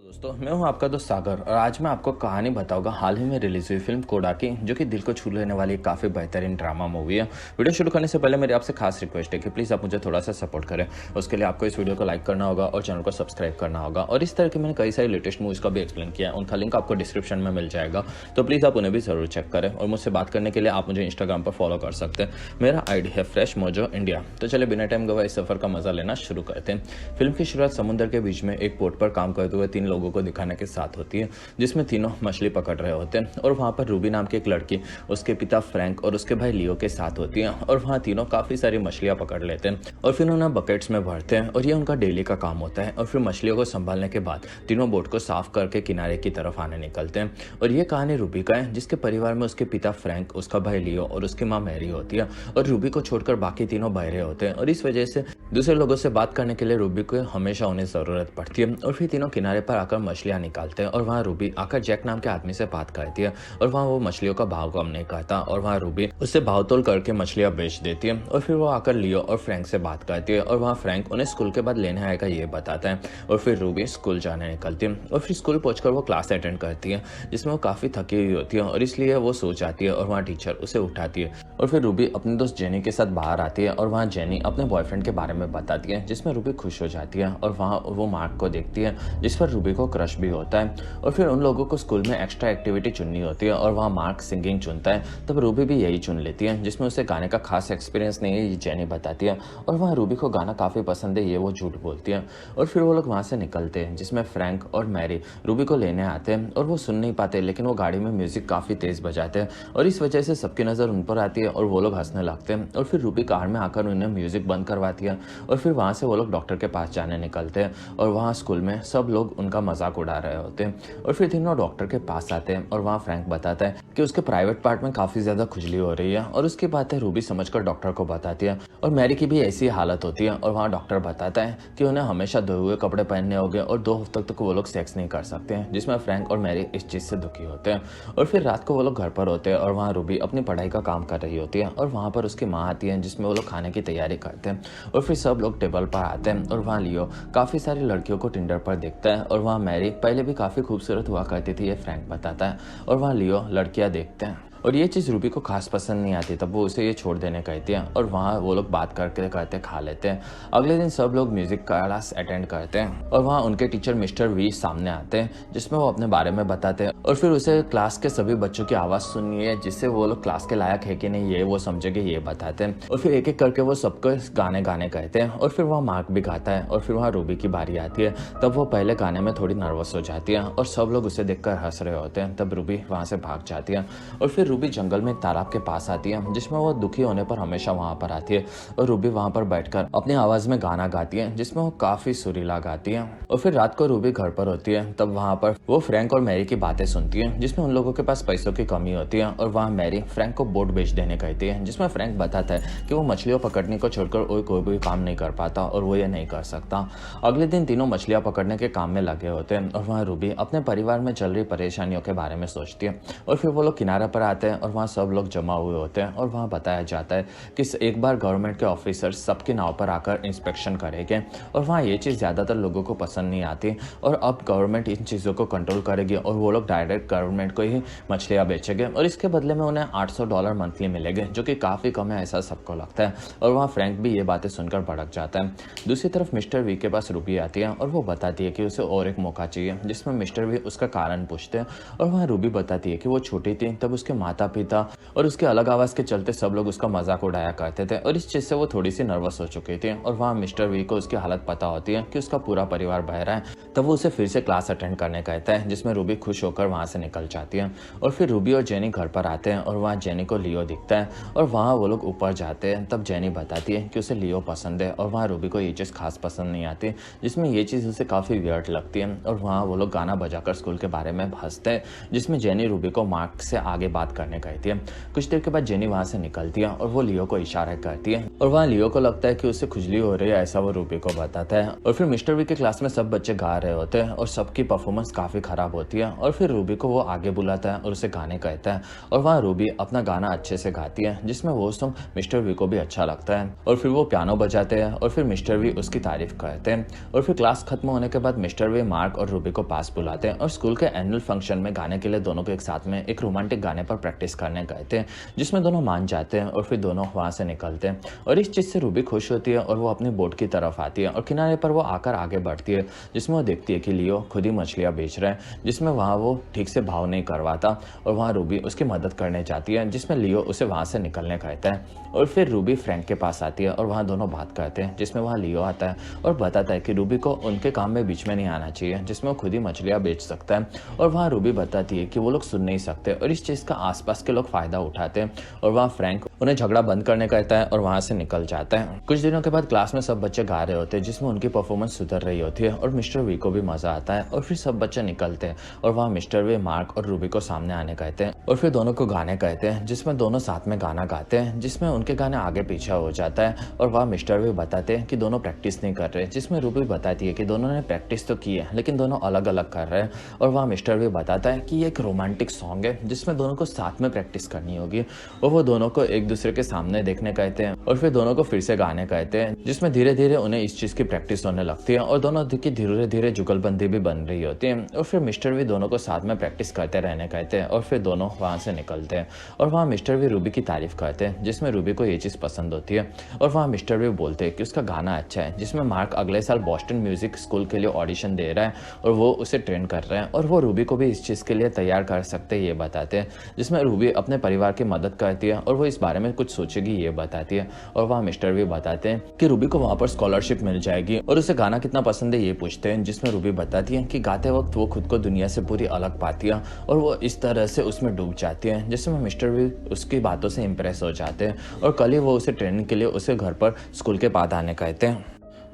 दोस्तों, मैं हूं आपका दोस्त सागर और आज मैं आपको कहानी बताऊंगा हाल ही में रिलीज हुई फिल्म कोडा की, जो कि दिल को छू लेने वाली एक काफ़ी बेहतरीन ड्रामा मूवी है। वीडियो शुरू करने से पहले मेरी आपसे खास रिक्वेस्ट है कि प्लीज़ आप मुझे थोड़ा सा सपोर्ट करें। उसके लिए आपको इस वीडियो को लाइक करना होगा और चैनल को सब्सक्राइब करना होगा। और इस तरह की मैंने कई सारी लेटेस्ट मूवीज़ का भी एक्सप्लेन किया है, उनका लिंक आपको डिस्क्रिप्शन में मिल जाएगा, तो प्लीज़ आप उन्हें भी ज़रूर चेक करें। और मुझसे बात करने के लिए आप मुझे इंस्टाग्राम पर फॉलो कर सकते हैं। मेरा आईडी है फ्रेश मोजो इंडिया। तो चले बिना टाइम गवाए इस सफ़र का मजा लेना शुरू करते हैं। फिल्म की शुरुआत समुद्र के बीच में एक पोर्ट पर काम करते हुए 3 लोगों को दिखाने के साथ होती है, जिसमें तीनों मछली पकड़ रहे होते हैं। और वहाँ पर रूबी नाम की एक लड़की, उसके पिता फ्रैंक और उसके भाई लियो के साथ होती है। और वहाँ तीनों काफ़ी सारी मछलियाँ पकड़ लेते हैं और फिर उन्हें बकेट्स में भरते हैं, और ये उनका डेली का काम होता है। और फिर मछलियों को संभालने के बाद तीनों बोट को साफ करके किनारे की तरफ आने निकलते हैं। और ये कहानी रूबी का है, जिसके परिवार में उसके पिता फ्रैंक, उसका भाई लियो और उसकी माँ मैरी होती है। और रूबी को छोड़कर बाकी तीनों बहरे होते हैं, और इस वजह से दूसरे लोगों से बात करने के लिए रूबी को हमेशा उन्हें ज़रूरत पड़ती है। और फिर तीनों किनारे पर आकर मछलियाँ निकालते हैं, और वहाँ रूबी आकर जैक नाम के आदमी से बात करती है। और वहाँ वो मछलियों का भाव कम नहीं करता, और वहाँ रूबी उससे भाव तोल करके मछलियाँ बेच देती है। और फिर वो आकर लियो और फ्रैंक से बात करती है, और वहाँ फ्रैंक उन्हें स्कूल के बाद लेने आएगा ये बताता है। और फिर रूबी स्कूल जाने निकलती है, और फिर स्कूल पहुंचकर वो क्लास अटेंड करती है, जिसमें वो काफ़ी थकी हुई होती है, और इसलिए वो सो जाती है। और वहाँ टीचर उसे उठाती है, और फिर रूबी अपने दोस्त जेनी के साथ बाहर आती है, और वहाँ जेनी अपने बॉयफ्रेंड के बारे में बताती है, जिसमें रूबी खुश हो जाती है। और वहाँ वो मार्क को देखती है, जिस पर रूबी को क्रश भी होता है। और फिर उन लोगों को स्कूल में एक्स्ट्रा एक्टिविटी चुननी होती है, और वहाँ मार्क सिंगिंग चुनता है, तब रूबी भी यही चुन लेती है, जिसमें उसे गाने का खास एक्सपीरियंस नहीं है, ये जेनी बताती है। और वहाँ रूबी को गाना काफ़ी पसंद है, ये वो झूठ बोलती है। और फिर वो लोग वहाँ से निकलते हैं, जिसमें फ्रैंक और मैरी रूबी को लेने आते हैं, और वो सुन नहीं पाते, लेकिन वो गाड़ी में म्यूजिक काफ़ी तेज़ बजाते हैं, और इस वजह से सबकी नज़र उन पर आती है, और वो लोग हंसने लगते हैं। और फिर रूबी कार में आकर उन्हें म्यूजिक बंद करवाती है, और फिर वहाँ से वो लोग डॉक्टर के पास जाने निकलते हैं। और वहाँ स्कूल में सब लोग उनका मजाक उड़ा रहे होते हैं। और फिर तीनों डॉक्टर के पास आते हैं, और वहाँ फ्रैंक बताता है कि उसके प्राइवेट पार्ट में काफ़ी ज़्यादा खुजली हो रही है। और उसकी बातें रूबी समझकर डॉक्टर को बताती है, और मैरी की भी ऐसी हालत होती है। और वहाँ डॉक्टर बताता है कि उन्हें हमेशा धोए हुए कपड़े पहनने होंगे, और 2 हफ्तों तक वो लोग सेक्स नहीं कर सकते हैं, जिसमें फ्रैंक और मैरी इस चीज़ से दुखी होते हैं। और फिर रात को वो लोग घर पर होते हैं, और वहाँ रूबी अपनी पढ़ाई का काम कर रही होती है, और वहाँ पर उसकी माँ आती है, जिसमें वो लोग खाने की तैयारी करते हैं। और फिर सब लोग टेबल पर आते हैं, और वहाँ लियो काफ़ी सारी लड़कियों को टिंडर पर देखता है। और वहाँ मैरी पहले भी काफ़ी खूबसूरत हुआ करती थी, ये फ्रैंक बताता है। और वहाँ लियो लड़कियाँ देखते हैं, और ये चीज़ रूबी को खास पसंद नहीं आती, तब वो उसे ये छोड़ देने कहती है। और वहाँ वो लोग बात करके करते खा लेते हैं। अगले दिन सब लोग म्यूजिक क्लास अटेंड करते हैं, और वहाँ उनके टीचर मिस्टर वी सामने आते हैं, जिसमें वो अपने बारे में बताते हैं। और फिर उसे क्लास के सभी बच्चों की आवाज़ सुननी है, जिससे वो लोग क्लास के लायक है कि नहीं ये वो समझेंगे, ये बताते हैं। और फिर एक एक करके वो सबको गाने गाने कहते हैं, और फिर वहाँ मार्क भी गाता है। और फिर वहाँ रूबी की बारी आती है, तब वो पहले गाने में थोड़ी नर्वस हो जाती है, और सब लोग उसे देखकर हंस रहे होते हैं। तब रूबी वहाँ से भाग जाती है, और फिर रूबी जंगल में एक तालाब के पास आती है, जिसमें वो दुखी होने पर हमेशा वहां पर आती है। और रूबी वहां पर बैठकर अपनी आवाज में गाना गाती है, जिसमें वो काफी सुरीला गाती है। और फिर रात को रूबी घर पर होती है, तब वहां पर वो फ्रैंक और मैरी की बातें सुनती है, जिसमें उन लोगों के पास पैसों की कमी होती है। और वहाँ मैरी फ्रैंक को बोट बेच देने कहती है, जिसमें फ्रैंक बताता है कि वो मछलियों पकड़ने को छोड़कर कोई भी काम नहीं कर पाता, और वो ये नहीं कर सकता। अगले दिन तीनों मछलियां पकड़ने के काम में लगे होते हैं, और वहाँ रूबी अपने परिवार में चल रही परेशानियों के बारे में सोचती है। और फिर वो लोग किनारे पर आते हैं, और वहाँ सब लोग जमा हुए होते हैं। और वहाँ बताया जाता है कि एक बार गवर्नमेंट के ऑफिसर्स सबकी नाव पर आकर इंस्पेक्शन करेंगे, और वहाँ ये चीज़ ज़्यादातर लोगों को पसंद नहीं आती, और अब गवर्नमेंट इन चीज़ों को कंट्रोल करेगी, और वो लोग डायरेक्ट गवर्नमेंट को ही मछलियाँ बेचेंगे, और इसके बदले में उन्हें $800 मंथली मिलेंगे, जो कि काफ़ी कम है ऐसा सबको लगता है। और वहाँ फ्रैंक भी ये बातें सुनकर भड़क जाता है। दूसरी तरफ मिस्टर वी के पास रूबी आती है, और वो बताती है कि उसे और एक मौका चाहिए, जिसमें मिस्टर वी उसका कारण पूछते हैं। और वहाँ रूबी बताती है कि वो छोटी थी तब उसके माता पिता और उसके अलग आवाज़ के चलते सब लोग उसका मजाक उड़ाया करते थे, और इस चीज़ से वो थोड़ी सी नर्वस हो चुकी थी। और वहाँ मिस्टर वी को उसकी हालत पता होती है कि उसका पूरा परिवार बहरा है, तब वो उसे फिर से क्लास अटेंड करने कहता है, जिसमें रूबी खुश होकर वहाँ से निकल जाती है। और फिर रूबी और जेनी घर पर आते हैं, और वहाँ जेनी को लियो दिखता है, और वहाँ वो लोग ऊपर जाते हैं। तब जेनी बताती है कि उसे लियो पसंद है, और वहाँ रूबी को ये चीज़ खास पसंद नहीं आती, जिसमें ये चीज़ उसे काफ़ी वियर्ड लगती है। और वहाँ वो लोग गाना बजाकर स्कूल के बारे में हंसते हैं, जिसमें जेनी रूबी को मार्क से आगे बात बात करने कहती है। कुछ देर के बाद जेनी वहाँ से निकलती है और वो लियो को इशारा करती है और वहाँ लियो को लगता है कि उसे खुजली हो रही है, ऐसा वो रूबी को बताता है। और फिर मिस्टर वी के क्लास में सब बच्चे गा रहे होते हैं और सबकी परफॉर्मेंस काफी खराब होती है और फिर रूबी को वो आगे बुलाता है और उसे गाने कहता है और वहाँ रूबी अपना गाना अच्छे से गाती है जिसमें वो सॉन्ग मिस्टर वी को भी अच्छा लगता है। और फिर वो पियानो बजाते हैं और फिर मिस्टर वी उसकी तारीफ करते हैं। और फिर क्लास खत्म होने के बाद मिस्टर वी मार्क और रूबी को पास बुलाते हैं और स्कूल के एनुअल फंक्शन में गाने के लिए दोनों को एक साथ में एक रोमांटिक गाने पर प्रैक्टिस करने कहते हैं जिसमें दोनों मान जाते हैं और फिर दोनों वहां से निकलते हैं। और इस चीज से रूबी खुश होती है और वो अपनी बोट की तरफ आती है और किनारे पर वो आकर आगे बढ़ती है जिसमें वो देखती है कि लियो खुद ही मछलियां बेच रहा है, जिसमें वहाँ वो ठीक से भाव नहीं करवाता और वहाँ रूबी उसकी मदद करने जाती है जिसमें लियो उसे वहां से निकलने कहता है। और फिर रूबी फ्रैंक के पास आती है और वहाँ दोनों बात करते हैं जिसमें वहाँ लियो आता है और बताता है कि रूबी को उनके काम में बीच में नहीं आना चाहिए जिसमें वो खुद ही मछलियां बेच सकता है। और वहाँ रूबी बताती है कि वो लोग सुन नहीं सकते और इस चीज़ का आसपास के लोग फायदा उठाते हैं और वहाँ फ्रैंक उन्हें झगड़ा बंद करने कहता है और वहाँ से निकल जाता है। कुछ दिनों के बाद क्लास में सब बच्चे गा रहे होते हैं जिसमें उनकी परफॉर्मेंस सुधर रही होती है और मिस्टर वी को भी मजा आता है। और फिर सब बच्चे निकलते हैं और वहाँ मिस्टर वी मार्क और रूबी को सामने आने कहते हैं और फिर दोनों को गाने कहते हैं जिसमें दोनों साथ में गाना गाते हैं जिसमें उनके गाने आगे पीछे हो जाता है। और वहाँ मिस्टर वी बताते हैं कि दोनों प्रैक्टिस नहीं कर रहे, जिसमें रूबी बताती है कि दोनों ने प्रैक्टिस तो की है लेकिन दोनों अलग अलग कर रहे हैं। और वहाँ मिस्टर वी बताता है कि ये एक रोमांटिक सॉन्ग है जिसमें दोनों को साथ में प्रैक्टिस करनी होगी और वो दोनों को एक दूसरे के सामने देखने कहते हैं और फिर दोनों को फिर से गाने कहते हैं जिसमें धीरे धीरे उन्हें इस चीज की प्रैक्टिस होने लगती है और दोनों की धीरे धीरे जुगलबंदी भी बन रही होती है। और फिर मिस्टर वी दोनों को साथ में प्रैक्टिस करते रहने कहते हैं और फिर दोनों वहां से निकलते हैं। और वहाँ मिस्टर वी रूबी की तारीफ करते हैं जिसमें रूबी को ये चीज पसंद होती है। और वहाँ मिस्टर वी बोलते हैं कि उसका गाना अच्छा है जिसमें मार्क अगले साल बॉस्टन म्यूजिक स्कूल के लिए ऑडिशन दे रहा है और वो उसे ट्रेन कर रहे हैं और वो रूबी को भी इस चीज़ के लिए तैयार कर सकते हैं ये बताते हैं, जिसमें रूबी अपने परिवार की मदद करती है और वो इस बारे में कुछ सोचेगी ये बताती है। और वहाँ मिस्टर वी बताते हैं कि रूबी को वहाँ पर स्कॉलरशिप मिल जाएगी और उसे गाना कितना पसंद है ये पूछते हैं, जिसमें रूबी बताती है कि गाते वक्त वो खुद को दुनिया से पूरी अलग पाती है और वो इस तरह से उसमें डूब जाती है, जिसमें मिस्टर वी उसकी बातों से इम्प्रेस हो जाते हैं और कल ही वो उसे ट्रेनिंग के लिए उसे घर पर स्कूल के बाद आने कहते हैं।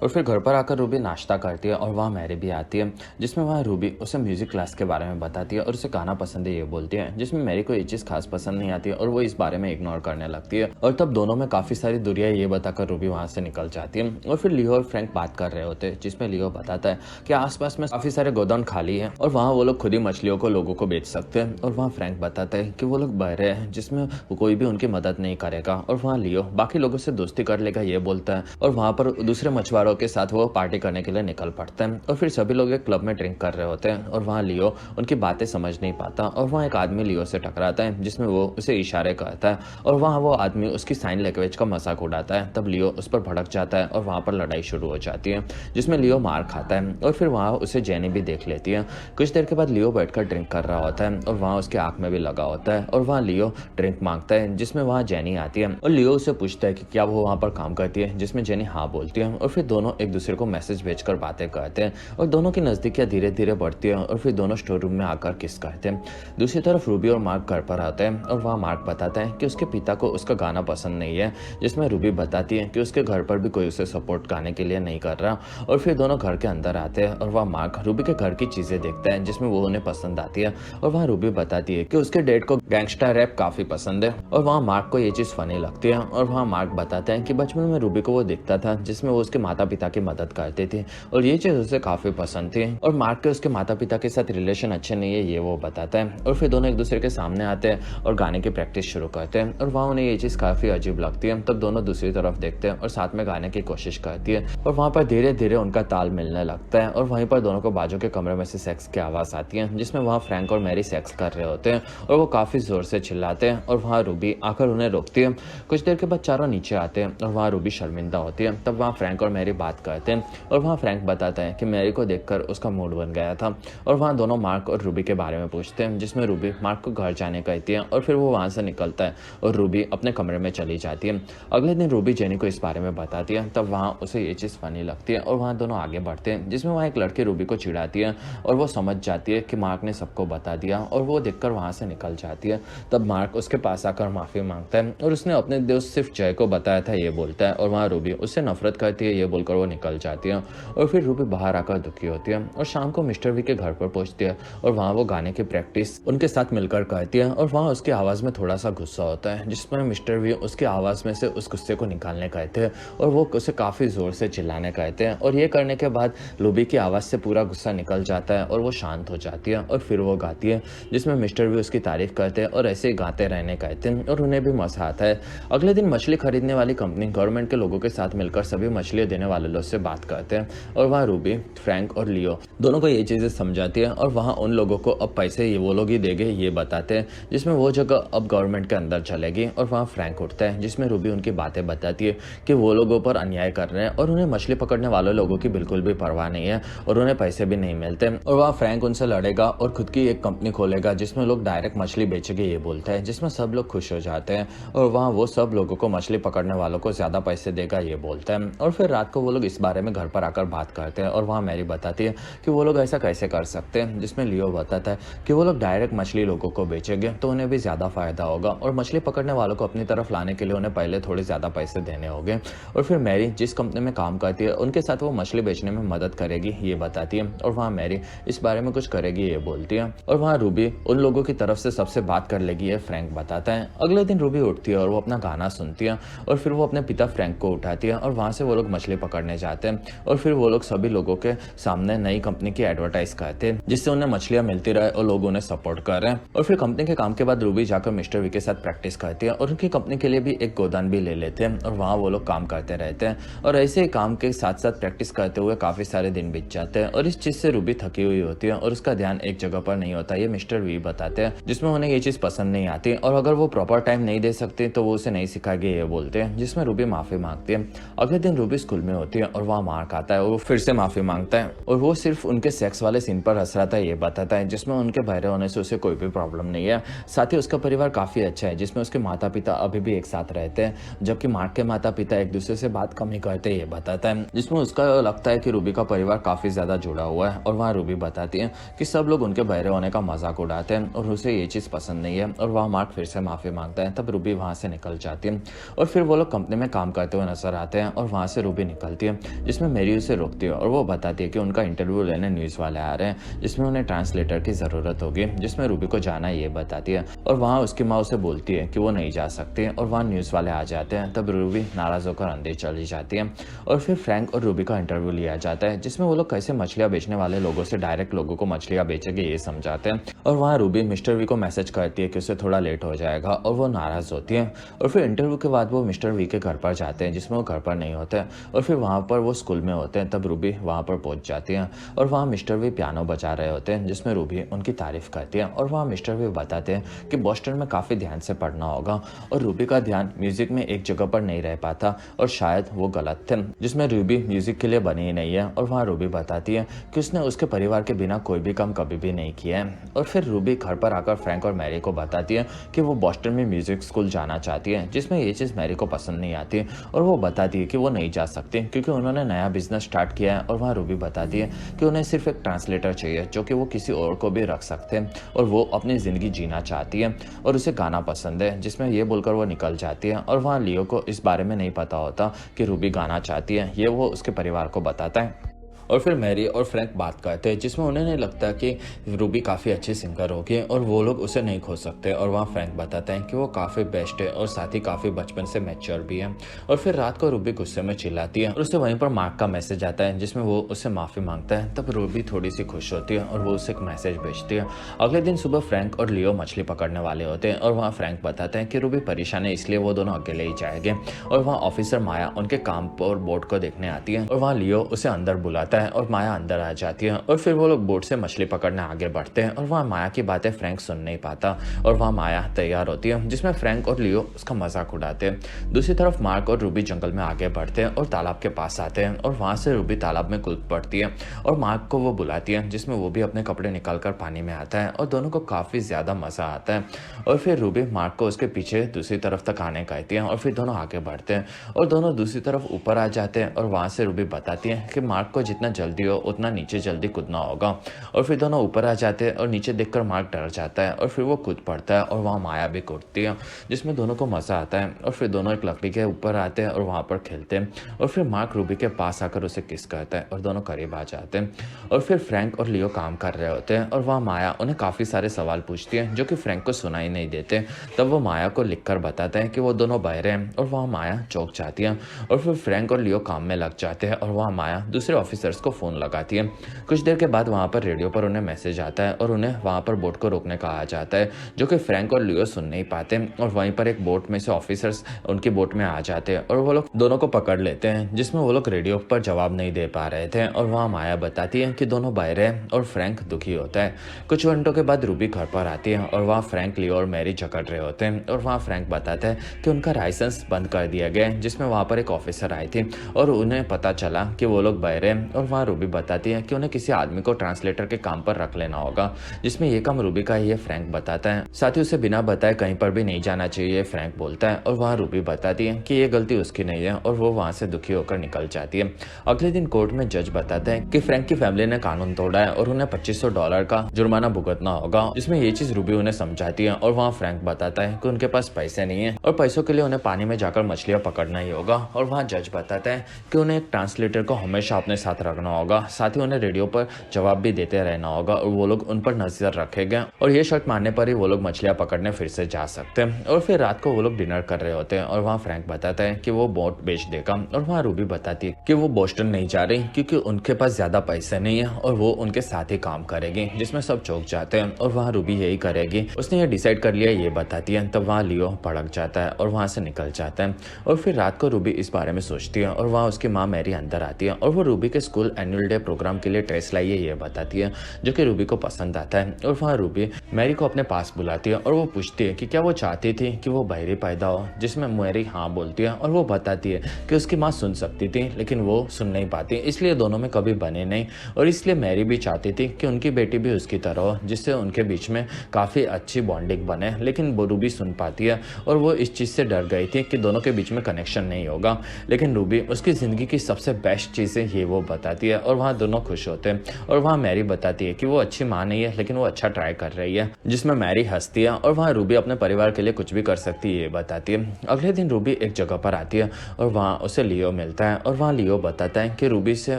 और फिर घर पर आकर रूबी नाश्ता करती है और वहाँ मैरी भी आती है, जिसमें वहाँ रूबी उसे म्यूजिक क्लास के बारे में बताती है और उसे गाना पसंद है ये बोलती है, जिसमें मैरी को ये चीज़ खास पसंद नहीं आती है और वो इस बारे में इग्नोर करने लगती है। और तब दोनों में काफ़ी सारी दूरियां ये बताकर रूबी वहाँ से निकल जाती है। और फिर लियो और फ्रैंक बात कर रहे होते हैं, जिसमें लियो बताता है कि आसपास में काफ़ी सारे गोदाम खाली है और वहाँ वो लोग खुद ही मछलियों को लोगों को बेच सकते हैं। और वहाँ फ्रैंक बताता है कि वो लोग बहरे हैं जिसमें कोई भी उनकी मदद नहीं करेगा। और वहाँ लियो बाकी लोगों से दोस्ती कर लेगा ये बोलता है और वहाँ पर दूसरे मछुआरों के साथ वो पार्टी करने के लिए निकल पड़ते हैं। और फिर सभी लोग एक क्लब में ड्रिंक कर रहे होते हैं और वहाँ लियो उनकी बातें समझ नहीं पाता और वहाँ एक आदमी लियो से टकराता है, जिसमें वो उसे इशारे करता है और वहाँ वो आदमी उसकी साइन लैंग्वेज का मजाक उड़ाता है। तब लियो उस पर भड़क जाता है और वहाँ पर लड़ाई शुरू हो जाती है, जिसमें लियो मार खाता है और फिर वहाँ उसे जेनी भी देख लेती है। कुछ देर के बाद लियो बैठकर ड्रिंक कर रहा होता है और वहाँ उसके आंख में भी लगा होता है और वहाँ लियो ड्रिंक मांगता है, जिसमें वहाँ जेनी आती है और लियो उसे पूछता है कि क्या वो वहाँ पर काम करती है, जिसमें जेनी हाँ बोलती है। और फिर दोनों एक दूसरे को मैसेज भेजकर बातें करते हैं और दोनों की नजदीकियां धीरे धीरे बढ़ती है और फिर दोनों स्टोर रूम में आकर किस करते हैं। दूसरी तरफ रूबी और मार्क घर पर आते हैं और वहाँ मार्क बताता है कि उसके पिता को उसका गाना पसंद नहीं है, जिसमें रूबी बताती है कि उसके घर पर भी कोई उसे सपोर्ट गाने के लिए नहीं कर रहा। और फिर दोनों घर के अंदर आते हैं और वहाँ मार्क रूबी के घर की चीजें देखता है जिसमें वो उन्हें पसंद आती है और वहाँ रूबी बताती है कि उसके डैड को गैंगस्टर रैप काफी पसंद है और वहाँ मार्क को ये चीज फनी लगती है। और वहाँ मार्क बताता है कि बचपन में रूबी को वो दिखता था जिसमें वो उसके माता पिता की मदद करते थे और ये चीज उसे काफी पसंद थी। और मार्क के उसके माता पिता के साथ रिलेशन अच्छे नहीं है ये वो बताता है। और फिर दोनों एक दूसरे के सामने आते हैं और गाने की प्रैक्टिस शुरू करते हैं और वहाँ उन्हें ये चीज काफी अजीब लगती है। तब दोनों दूसरी तरफ देखते हैं और साथ में गाने की कोशिश करती है और वहाँ पर धीरे धीरे उनका ताल मिलने लगता है और वहीं पर दोनों को बाजू के कमरे में से सेक्स की आवाज आती है, जिसमें वहाँ फ्रैंक और मैरी सेक्स कर रहे होते हैं और वो काफी जोर से चिल्लाते हैं और वहाँ रूबी आकर उन्हें रोकती है। कुछ देर के बाद चारों नीचे आते हैं और वहाँ रूबी शर्मिंदा होती है। तब वहाँ फ्रैंक और मैरी बात करते हैं और वहाँ फ्रैंक बताता है कि मैरी को देखकर उसका मूड बन गया था। और वहाँ दोनों मार्क और रूबी के बारे में पूछते हैं, जिसमें रूबी मार्क को घर जाने कहती है और फिर वो वहाँ से निकलता है और रूबी अपने कमरे में चली जाती है। अगले दिन रूबी जेनी को इस बारे में बताती है, तब वहाँ उसे ये चीज़ फनी लगती है और वहाँ दोनों आगे बढ़ते हैं, जिसमें वहाँ एक लड़की रूबी को चिढ़ाती है और वो समझ जाती है कि मार्क ने सबको बता दिया और वो देखकर वहाँ से निकल जाती है। तब मार्क उसके पास आकर माफ़ी मांगता है और उसने अपने दोस्त सिर्फ जय को बताया था ये बोलता है और वहाँ रूबी उससे नफरत करती है ये बोलकर वो निकल जाती है। और फिर रूबी बाहर आकर दुखी होती है और शाम को मिस्टर वी के घर पर पहुंचती है और वहाँ वो गाने की प्रैक्टिस उनके साथ मिलकर करती है। और वहाँ उसकी आवाज़ में थोड़ा सा गुस्सा होता है, जिसमें मिस्टर वी उसकी आवाज़ में से उस गुस्से को निकालने कहते हैं और वो उसे काफ़ी ज़ोर से चिल्लाने कहते हैं। और ये करने के बाद रूबी की आवाज़ से पूरा गुस्सा निकल जाता है और वो शांत हो जाती है। और फिर वो गाती है, जिसमें मिस्टर वी उसकी तारीफ करते हैं और ऐसे ही गाते रहने कहते हैं और उन्हें भी मज़ा आता है। अगले दिन मछली खरीदने वाली कंपनी गवर्नमेंट के लोगों के साथ मिलकर सभी मछलियाँ देने वाले लोग से बात करते हैं और वहाँ रूबी, फ्रैंक और लियो दोनों को ये चीज़ें समझाती है। और वहाँ उन लोगों को अब पैसे ये वो लोग ही देंगे ये बताते हैं, जिसमें वो जगह अब गवर्नमेंट के अंदर चलेगी। और वहाँ फ्रैंक उठता है, जिसमें रूबी उनकी बातें बताती है कि वो लोगों पर अन्याय कर रहे हैं और उन्हें मछली पकड़ने वाले लोगों की बिल्कुल भी परवाह नहीं है और उन्हें पैसे भी नहीं मिलते। और वहाँ फ्रैंक उनसे लड़ेगा और खुद की एक कंपनी खोलेगा जिसमें लोग डायरेक्ट मछली बेचेंगे ये बोलते हैं, जिसमें सब लोग खुश हो जाते हैं। और वहाँ वो सब लोगों को मछली पकड़ने वालों को ज़्यादा पैसे देगा ये बोलते हैं। और फिर रात को वो लोग इस बारे में घर पर आकर बात करते हैं और वहाँ मैरी बताती है कि वो लोग ऐसा कैसे कर सकते हैं, जिसमें लियो बताता है कि वो लोग डायरेक्ट मछली लोगों को बेचेंगे तो उन्हें भी ज़्यादा फायदा होगा और मछली पकड़ने वालों को अपनी तरफ लाने के लिए उन्हें पहले थोड़े ज़्यादा पैसे देने होंगे। और फिर मैरी जिस कंपनी में काम करती है उनके साथ वो मछली बेचने में मदद करेगी ये बताती है। और वहाँ मैरी इस बारे में कुछ करेगी ये बोलती है। और वहाँ रूबी उन लोगों की तरफ से सबसे बात कर लेगी ये फ्रैंक बताता है। अगले दिन रूबी उठती है और वो अपना गाना सुनती है और फिर वो अपने पिता फ्रैंक को उठाती है और वहाँ से वो लोग मछली पकड़ने जाते हैं। और फिर वो लोग सभी लोगों के सामने नई कंपनी की एडवर्टाइज करते हैं जिससे उन्हें मछलियाँ मिलती रहे और लोग उन्हें सपोर्ट कर रहे हैं। और फिर कंपनी के काम के बाद रूबी जाकर मिस्टर वी के साथ प्रैक्टिस करती है और उनकी कंपनी के लिए भी एक गोदान भी ले लेते हैं और वहाँ वो लोग काम करते रहते हैं। और ऐसे ही काम के साथ साथ प्रैक्टिस करते हुए काफ़ी सारे दिन बीत जाते हैं और इस चीज़ से रूबी थकी हुई होती है और उसका ध्यान एक जगह पर नहीं होता ये मिस्टर वी बताते हैं, जिसमें उन्हें ये चीज़ पसंद नहीं आती और अगर वो प्रॉपर टाइम नहीं दे सकते तो वो उसे नहीं सिखाएंगे ये बोलते हैं, जिसमें रूबी माफ़ी मांगती है। अगले दिन रूबी स्कूल में होती है और वहाँ मार खाता है और वो फिर से माफ़ी मांगता है और वो सिर्फ उनके सेक्स वाले सीन पर हंस रहा था ये बताता है, जिसमें उनके बहरे होने से उसे कोई भी प्रॉब्लम नहीं है। साथ ही उसका परिवार काफ़ी अच्छा है जिसमें उसके माता पिता अभी भी एक साथ रहते हैं, जबकि मार्क के माता पिता एक दूसरे से बात कम ही करते ये बताता है, जिसमें उसका लगता है कि रूबी का परिवार काफ़ी ज़्यादा जुड़ा हुआ है। और वहाँ रूबी बताती है कि सब लोग उनके बहरे होने का मजाक उड़ाते हैं और उसे ये चीज़ पसंद नहीं है। और वहाँ मार्क फिर से माफ़ी मांगता है, तब रूबी वहाँ से निकल जाती है और फिर वो लोग कंपनी में काम करते हुए नजर आते हैं और वहाँ से रूबी निकलती है, जिसमें मेरी उसे रोकती है और वो बताती है कि उनका इंटरव्यू लेने न्यूज़ वाले आ रहे हैं जिसमें उन्हें ट्रांसलेटर की ज़रूरत होगी, जिसमें रूबी को जाना ये बताती है। और वहाँ उसकी माँ उसे बोलती है कि वो नहीं जा सकती और वहाँ न्यूज़ वाले आ जाते हैं, तब रूबी नाराज़ होकर अंदर चली जाती है। और फिर फ्रैंक और रूबी का इंटरव्यू लिया जाता है जिसमें वो लोग कैसे मछलियाँ बेचने वाले लोगों से डायरेक्ट लोगों को मछलियाँ बेचेंगे ये समझाते हैं। और वहाँ रूबी मिस्टर वी को मैसेज करती है कि उसे थोड़ा लेट हो जाएगा और वो नाराज़ होती है। और फिर इंटरव्यू के बाद वो मिस्टर वी के घर पर जाते हैं जिसमें वो घर पर नहीं होते और फिर वहाँ पर वो स्कूल में होते हैं, तब रूबी वहाँ पर पहुँच जाती है और वहाँ मिस्टर वी पियानो बजा रहे होते हैं जिसमें रूबी उनकी तारीफ करती है। और वहाँ मिस्टर वी बताते हैं कि बोस्टन में काफ़ी ध्यान से पढ़ना होगा और रूबी का ध्यान म्यूजिक में एक जगह पर नहीं रह पाता और शायद वो गलत थे, जिसमें रूबी म्यूजिक के लिए बनी ही नहीं है। और वहाँ रूबी बताती है कि उसने उसके परिवार के बिना कोई भी काम कभी भी नहीं किया है। और फिर रूबी घर पर आकर फ्रैंक और मैरी को बताती है कि वो बोस्टन में म्यूजिक स्कूल जाना चाहती है, जिसमें ये चीज़ मैरी को पसंद नहीं आती और वो बताती है कि वो नहीं जा सकती क्योंकि उन्होंने नया बिजनेस स्टार्ट किया है। और वहाँ रूबी बताती है कि उन्हें सिर्फ एक ट्रांसलेटर चाहिए जो कि वो किसी और को भी रख सकते हैं और वो अपनी ज़िंदगी जीना चाहती है और उसे गाना पसंद है, जिसमें ये बोलकर वो निकल जाती है। और वहाँ लियो को इस बारे में नहीं पता होता कि रूबी गाना चाहती है, ये वो उसके परिवार को बताता है। और फिर मैरी और फ्रैंक बात करते हैं जिसमें उन्हें नहीं लगता कि रूबी काफ़ी अच्छी सिंगर होगी और वो लोग उसे नहीं खो सकते। और वहाँ फ्रैंक बताते हैं कि वो काफ़ी बेस्ट है और साथ ही काफ़ी बचपन से मैच्योर भी है। और फिर रात को रूबी गुस्से में चिल्लाती है और उसे वहीं पर मार्क का मैसेज आता है जिसमें वो उससे माफ़ी मांगता है, तब रूबी थोड़ी सी खुश होती है और वो उसे एक मैसेज भेजती है। अगले दिन सुबह फ्रैंक और लियो मछली पकड़ने वाले होते हैं और वहाँ फ्रैंक बताते हैं कि रूबी परेशान है इसलिए वो दोनों अकेले ही जाएंगे। और वहाँ ऑफिसर माया उनके काम पर बोट को देखने आती है और वहाँ लियो उसे अंदर बुलाता है और माया अंदर आ जाती है और फिर वो लोग बोट से मछली पकड़ने आगे बढ़ते हैं। और वहाँ माया की बातें फ्रैंक सुन नहीं पाता और वहाँ माया तैयार होती है जिसमें फ्रैंक और लियो उसका मजाक उड़ाते हैं। दूसरी तरफ मार्क और रूबी जंगल में आगे बढ़ते हैं और तालाब के पास आते हैं और वहाँ से रूबी तालाब में कूद पड़ती है और मार्क को वो बुलाती है जिसमें वो भी अपने कपड़े निकाल कर पानी में आता है और दोनों को काफ़ी ज़्यादा मज़ा आता है। और फिर रूबी मार्क को उसके पीछे दूसरी तरफ तक आने कहती है और फिर दोनों आगे बढ़ते हैं और दोनों दूसरी तरफ ऊपर आ जाते हैं। और वहाँ से रूबी बताती है कि मार्क को जितना जितना जल्दी हो उतना नीचे जल्दी कूदना होगा। और फिर दोनों ऊपर आ जाते हैं और नीचे देखकर मार्क डर जाता है और फिर वो कूद पड़ता है और वहाँ माया भी कूदती है, जिसमें दोनों को मज़ा आता है। और फिर दोनों एक लकड़ी के ऊपर आते हैं और वहाँ पर खेलते हैं। और फिर मार्क रूबी के पास आकर उसे किस करता है और दोनों करीब आ जाते हैं। और फिर फ्रैंक और लियो काम कर रहे होते हैं और वहाँ माया उन्हें काफ़ी सारे सवाल पूछती है जो कि फ्रैंक को सुनाई नहीं देते। तब वो माया को लिखकर बताते हैं कि वो दोनों बहरे हैं और वहाँ माया चौंक जाती है। और फिर फ्रैंक और लियो काम में लग जाते हैं और वहाँ माया दूसरे ऑफिसर्स को फ़ोन लगाती है। कुछ देर के बाद वहाँ पर रेडियो पर उन्हें मैसेज आता है और उन्हें वहाँ पर बोट को रोकने कहा जाता है, जो कि फ्रैंक और लियो सुन नहीं पाते। और वहीं पर एक बोट में से ऑफिसर्स उनकी बोट में आ जाते हैं और वो लोग दोनों को पकड़ लेते हैं, जिसमें वो लोग रेडियो पर जवाब नहीं दे पा रहे थे। और वहाँ माया बताती है कि दोनों बहरे हैं और फ्रैंक दुखी होता है। कुछ घंटों के बाद रूबी घर पर आती है और वहाँ फ्रैंक, लियो और मैरी झगड़ रहे होते हैं। और वहाँ फ्रैंक बताता है कि उनका लाइसेंस बंद कर दिया गया है, जिसमें वहाँ पर एक ऑफिसर आई थी और उन्हें पता चला कि वो लोग बहरे हैं। और वहाँ रूबी बताती है कि उन्हें किसी आदमी को ट्रांसलेटर के काम पर रख लेना होगा, जिसमें ये काम रूबी का ही है, फ्रैंक बताता है। साथ ही उसे बिना बताए कहीं पर भी नहीं जाना चाहिए, फ्रैंक बोलता है। और वहाँ रूबी बताती है कि ये गलती उसकी नहीं है और वो वहाँ से दुखी होकर निकल जाती है। अगले दिन कोर्ट में जज बताता है कि फ्रैंक की फैमिली ने कानून तोड़ा है और उन्हें $2500 का जुर्माना भुगतना होगा, जिसमें ये चीज रूबी उन्हें समझाती है। और वहाँ फ्रैंक बताता है कि उनके पास पैसे नहीं है और पैसों के लिए उन्हें पानी में जाकर मछलियां पकड़ना ही होगा। और वहाँ जज बताता है कि उन्हें एक ट्रांसलेटर को हमेशा अपने साथ रखना होगा, साथ ही उन्हें रेडियो पर जवाब भी देते रहना होगा और वो लोग उन पर नजर रखेंगे और ये शर्त मानने पर ही वो लोग मछलियां पकड़ने फिर से जा सकते हैं। और फिर रात को वो लोग डिनर कर रहे होते हैं और वहाँ फ्रैंक बताता है कि वो बोट बेच देगा। और वहाँ रूबी बताती है कि वो बोस्टन नहीं जा रही क्योंकि उनके पास ज्यादा पैसे नहीं है और वो उनके साथ ही काम करेगी, जिसमें सब चौंक जाते हैं। और वहाँ रूबी यही करेगी, उसने ये डिसाइड कर लिया, ये बताती है। तब वहाँ लियो भड़क जाता है और वहाँ से निकल जाता है। और फिर रात को रूबी इस बारे में सोचती है और वहाँ उसकी माँ मैरी अंदर आती है और वो रूबी के स्कूल एनुअल डे प्रोग्राम के लिए ड्रेस लाई है, ये बताती है, जो कि रूबी को पसंद आता है। और वहाँ रूबी मैरी को अपने पास बुलाती है और वो पूछती है कि क्या वो चाहती थी कि वो बहरी पैदा हो, जिसमें मैरी हाँ बोलती है। और वो बताती है कि उसकी माँ सुन सकती थी लेकिन वो सुन नहीं पाती, इसलिए दोनों में कभी बने नहीं। और इसलिए मैरी भी चाहती थी कि उनकी बेटी भी उसकी तरह हो, जिससे उनके बीच में काफ़ी अच्छी बॉन्डिंग बने, लेकिन वो रूबी सुन पाती है और वो इस चीज़ से डर गई थी कि दोनों के बीच में कनेक्शन नहीं होगा। लेकिन रूबी उसकी ज़िंदगी की सबसे बेस्ट चीज़ है ये वो बताती है और वहाँ दोनों खुश होते हैं। और वहाँ मैरी बताती है कि वो अच्छी माँ नहीं है लेकिन वो अच्छा ट्राई कर रही है, जिसमें मैरी हंसती है। और वहाँ रूबी अपने परिवार के लिए कुछ भी कर सकती है, ये बताती है। अगले दिन रूबी एक जगह पर आती है और वहाँ उसे लियो मिलता है और वहाँ लियो बताता है कि रूबी से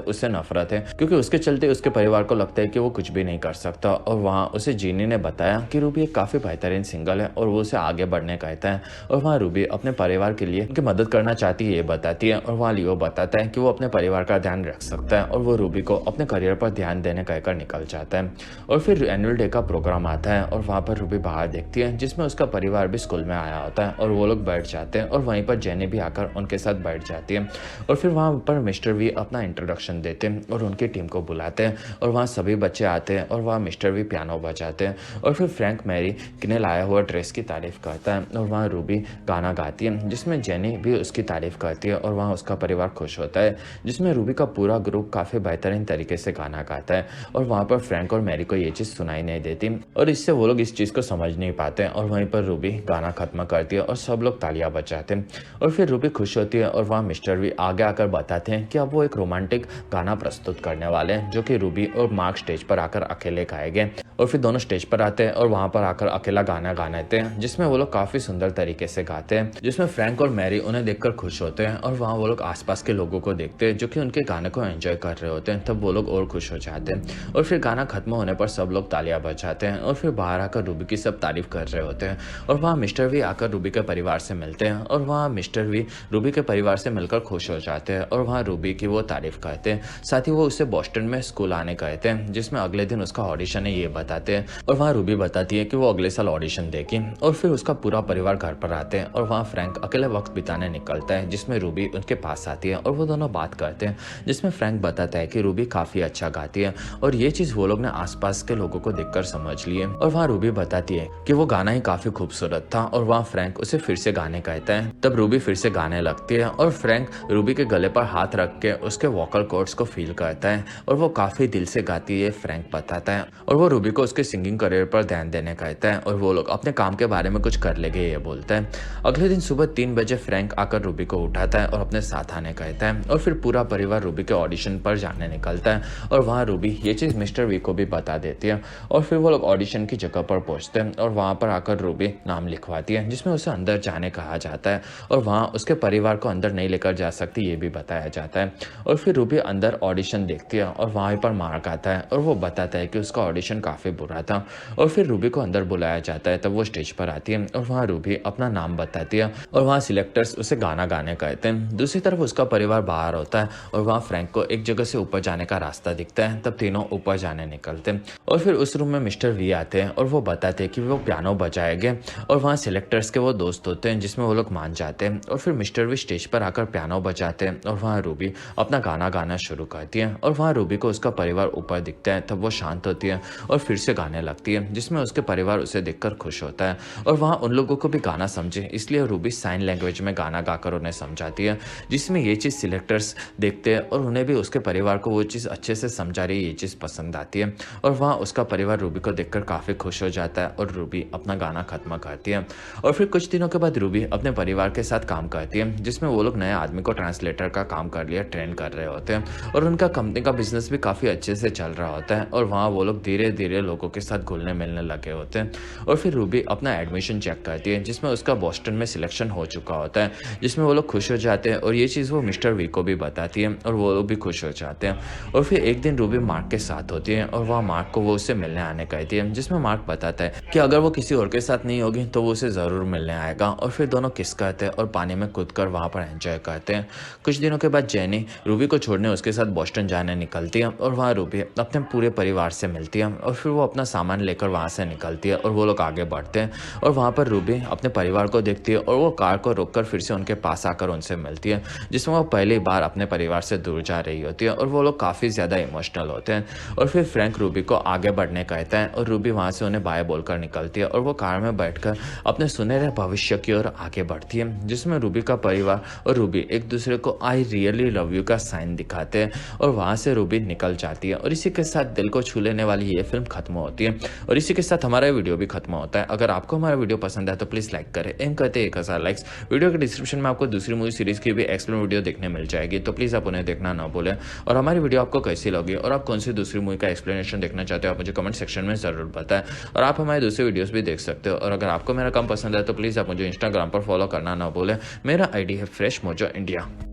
उसे नफरत है क्योंकि उसके चलते उसके परिवार को लगता है कि वो कुछ भी नहीं कर सकता। और वहाँ उसे जीनी ने बताया कि रूबी एक काफ़ी बेहतरीन सिंगल है और वो उसे आगे बढ़ने कहता है। और वहाँ रूबी अपने परिवार के लिए उनकी मदद करना चाहती है, ये बताती है। और वहाँ लियो बताता है कि वो अपने परिवार का ध्यान रख सकता है और वो रूबी को अपने करियर पर ध्यान देने कहकर निकल जाता है। और फिर एनुअल डे का प्रोग्राम आता है और वहाँ पर रूबी बाहर देखती है, जिसमें उसका परिवार भी स्कूल में आया होता है और वो लोग बैठ जाते हैं और वहीं पर जेनी भी आकर उनके साथ बैठ जाती है। और फिर वहाँ पर मिस्टर वी अपना इंट्रोडक्शन देते हैं और उनकी टीम को बुलाते हैं और वहाँ सभी बच्चे आते हैं और वहाँ मिस्टर वी पियानो बजाते हैं। और फिर फ्रैंक मैरी ने लाया हुआ ड्रेस की तारीफ करता है और वहाँ रूबी गाना गाती है, जिसमें जेनी भी उसकी तारीफ करती है और वहाँ उसका परिवार खुश होता है, जिसमें रूबी का पूरा ग्रुप काफ़ी बेहतरीन तरीके से गाना गाता है। और वहाँ पर फ्रैंक और मैरी को ये चीज़ सुनाई नहीं देती और इससे वो लोग इस चीज़ को समझ नहीं पाते और वहीं पर रूबी गाना खत्म करती है और सब लोग तालियां बजाते हैं। और फिर रूबी खुश होती है और वहाँ मिस्टर वी आगे आकर बताते हैं कि अब वो एक रोमांटिक गाना प्रस्तुत करने वाले हैं, जो कि रूबी और मार्क स्टेज पर आकर अकेले गाएंगे। और फिर दोनों स्टेज पर आते हैं और वहाँ पर आकर अकेला गाना गाते हैं, जिसमें वो लोग काफ़ी सुंदर तरीके से गाते हैं, जिसमें फ्रैंक और मैरी उन्हें देखकर खुश होते हैं। और वहाँ वो लोग आसपास के लोगों को देखते हैं जो कि उनके गाने को एंजॉय कर रहे होते हैं, तब वो लोग और खुश हो जाते हैं। और फिर गाना खत्म होने पर सब लोग तालियां बजाते हैं और फिर बाहर आकर रूबी की सब तारीफ कर रहे होते हैं। और वहाँ मिस्टर वी आकर रूबी के परिवार से मिलते हैं और वहाँ मिस्टर वी रूबी के परिवार से मिलकर खुश हो जाते हैं और वहाँ रूबी की वो तारीफ करते हैं। साथ ही वो उसे बोस्टन में स्कूल आने कहते हैं, जिसमें अगले दिन उसका ऑडिशन है, ये बताते हैं। और वहाँ रूबी बताती है कि वो अगले साल ऑडिशन देगी। और फिर उसका पूरा परिवार घर पर आते हैं और वहाँ फ्रैंक अकेले वक्त बिताने निकलता है, जिसमें रूबी उनके पास आती है और वो दोनों बात करते हैं, जिसमें फ्रैंक बताता है कि रूबी काफ़ी अच्छा गाती है और ये चीज़ वो लोग ने आसपास के लोगों को देखकर समझ लिए। और वहाँ रूबी बताती है कि वो गाना ही काफ़ी खूबसूरत था और वहाँ फ्रैंक उसे फिर से गाने कहता है। तब रूबी फिर से गाने लगती है और फ्रैंक रूबी के गले पर हाथ रख के उसके वोकल कॉर्ड्स को फील करता है और वो काफ़ी दिल से गाती है, फ्रैंक बताता है। और वो रूबी को उसके सिंगिंग करियर पर ध्यान देने कहता है और वो लोग अपने काम के बारे में कुछ कर लेंगे, ये बोलता है। अगले दिन सुबह 3 बजे फ्रैंक आकर रूबी को उठाता है और अपने साथ आने कहता है और फिर पूरा परिवार रूबी के ऑडिशन पर जाने निकलता है और वहाँ रूबी ये चीज़ मिस्टर वी को भी बता देती है और फिर वो लोग ऑडिशन की जगह पर पहुँचते हैं और वहाँ पर आकर रूबी नाम लिखवाती है जिसमें उसे अंदर जाने कहा जाता है और वहाँ उसके परिवार को अंदर नहीं लेकर जा सकती ये भी बताया जाता है। और फिर रूबी अंदर ऑडिशन देखती है और वहाँ पर मार्क आता है और वो बताता है कि उसका ऑडिशन काफ़ी बुरा था और फिर रूबी को अंदर बुलाया जाता है। तब वो स्टेज पर आती है और वहाँ रूबी अपना नाम बताती है और वहाँ सिलेक्टर्स उसे गाना गाने कहते हैं। दूसरी तरफ उसका परिवार बाहर होता है और वहाँ फ्रैंक को एक जगह से ऊपर जाने का रास्ता दिखता है। तब तीनों ऊपर जाने निकलते हैं और फिर उस रूम में मिस्टर वी आते हैं और वो बताते हैं कि वो पियानो बजाएंगे और वहाँ सिलेक्टर्स के वो दोस्त होते हैं जिसमें वो लोग मान जाते हैं और फिर मिस्टर वी स्टेज पर आकर पियानो बजाते हैं और वहाँ रूबी अपना गाना गाना शुरू करती है और वहाँ रूबी को उसका परिवार ऊपर दिखता है। तब वो शांत होती है और फिर से गाने लगती है जिसमें उसके परिवार उसे देखकर खुश होता है और वहाँ उन लोगों को भी गाना समझे इसलिए रूबी साइन लैंग्वेज में गाना गाकर उन्हें समझाती है जिसमें ये चीज़ सिलेक्टर्स देखते हैं और उन्हें भी उसके परिवार को वो चीज़ अच्छे से समझा रही है ये चीज़ पसंद आती है और वहाँ उसका परिवार रूबी को देखकर काफ़ी खुश हो जाता है और रूबी अपना गाना खत्म करती है। और फिर कुछ दिनों के बाद रूबी अपने परिवार के साथ काम करती है जिसमें वो लोग नए आदमी को ट्रांसलेटर का काम कर लिया ट्रेन कर रहे होते हैं और उनका कंपनी का बिजनेस भी काफ़ी अच्छे से चल रहा होता है और वहाँ वो लोग धीरे धीरे लोगों के साथ घुलने मिलने लगे होते हैं। और फिर रूबी अपना एडमिशन चेक करती है जिसमें उसका बॉस्टन में सिलेक्शन हो चुका होता है जिसमें वो लोग खुश हो जाते हैं और ये चीज़ वो मिस्टर वी को भी बताती है और वो लोग भी खुश हो जाते हैं। और फिर एक दिन रूबी मार्क के साथ होती है और वहाँ मार्क को वो उससे मिलने आने कहती है जिसमें मार्क बताता है कि अगर वो किसी और के साथ नहीं होगी तो वो उसे ज़रूर मिलने आएगा और फिर दोनों किस करते हैं और पानी में कूद कर वहाँ पर एंजॉय करते हैं। कुछ दिनों के बाद जेनी रूबी को छोड़ने उसके साथ बॉस्टन जाने निकलती है और वहाँ रूबी अपने पूरे परिवार से मिलती है और फिर वो अपना सामान लेकर वहाँ से निकलती है और वो लोग आगे बढ़ते हैं और वहाँ पर रूबी अपने परिवार को देखती है और वो कार को रोककर फिर से उनके पास आकर उनसे मिलती है जिसमें वो पहली बार अपने परिवार से दूर जा रही होती है और वो लोग काफ़ी ज़्यादा इमोशनल होते हैं। और फिर फ्रैंक रूबी को आगे बढ़ने कहता है और रूबी वहाँ से उन्हें बाय बोलकर निकलती है और वो कार में बैठकर अपने सुनहरे भविष्य की ओर आगे बढ़ती है जिसमें रूबी का परिवार और रूबी एक दूसरे को आई रियली लव यू का साइन दिखाते हैं और वहाँ से रूबी निकल जाती है। और इसी के साथ दिल को छू लेने वाली ये फिल्म खत्म होती है और इसी के साथ हमारा वीडियो भी खत्म होता है। अगर आपको हमारा वीडियो पसंद है तो प्लीज़ लाइक करें, एम करते 1000 लाइक्स। वीडियो के डिस्क्रिप्शन में आपको दूसरी मूवी सीरीज़ की भी एक्सप्लेन वीडियो देखने मिल जाएगी तो प्लीज़ आप उन्हें देखना ना भूलें। और हमारी वीडियो आपको कैसी लगी और आप कौन सी दूसरी मूवी का एक्सप्लेनेशन देखना चाहते हो आप मुझे कमेंट सेक्शन में ज़रूर बताएं। और आप हमारे दूसरे वीडियोस भी देख सकते हो। और अगर आपको मेरा काम पसंद है तो प्लीज़ आप मुझे इंस्टाग्राम पर फॉलो करना ना भूलें। मेरा आईडी है फ्रेश मोजो इंडिया।